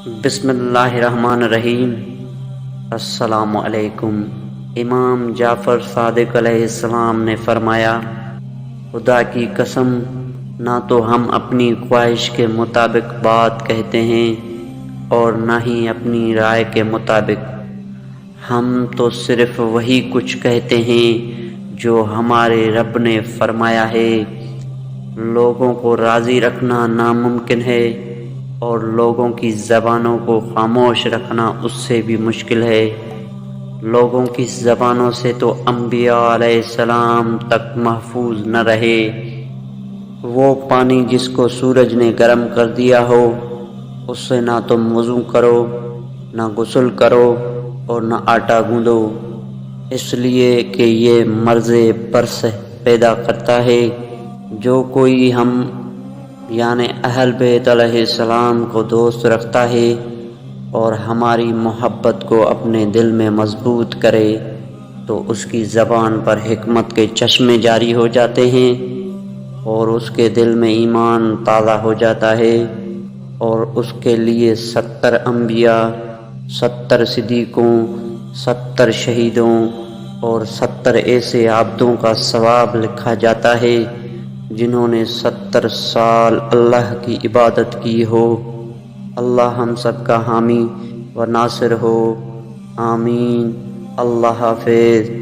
بسم اللہ الرحمن الرحیم۔ السلام علیکم۔ امام جعفر صادق علیہ السلام نے فرمایا، خدا کی قسم، نہ تو ہم اپنی خواہش کے مطابق بات کہتے ہیں اور نہ ہی اپنی رائے کے مطابق، ہم تو صرف وہی کچھ کہتے ہیں جو ہمارے رب نے فرمایا ہے۔ لوگوں کو راضی رکھنا ناممکن ہے اور لوگوں کی زبانوں کو خاموش رکھنا اس سے بھی مشکل ہے۔ لوگوں کی زبانوں سے تو انبیاء علیہ السلام تک محفوظ نہ رہے۔ وہ پانی جس کو سورج نے گرم کر دیا ہو، اس سے نہ تم وضو کرو، نہ غسل کرو اور نہ آٹا گوندو، اس لیے کہ یہ مرض برس پیدا کرتا ہے۔ جو کوئی ہم یعنی اہل بیت علیہ السلام کو دوست رکھتا ہے اور ہماری محبت کو اپنے دل میں مضبوط کرے تو اس کی زبان پر حکمت کے چشمے جاری ہو جاتے ہیں اور اس کے دل میں ایمان تازہ ہو جاتا ہے، اور اس کے لیے 70 انبیاء، 70 صدیقوں، 70 شہیدوں اور 70 ایسے عبدوں کا ثواب لکھا جاتا ہے جنہوں نے 70 سال اللہ کی عبادت کی ہو۔ اللہ ہم سب کا حامی و ناصر ہو، آمین۔ اللہ حافظ۔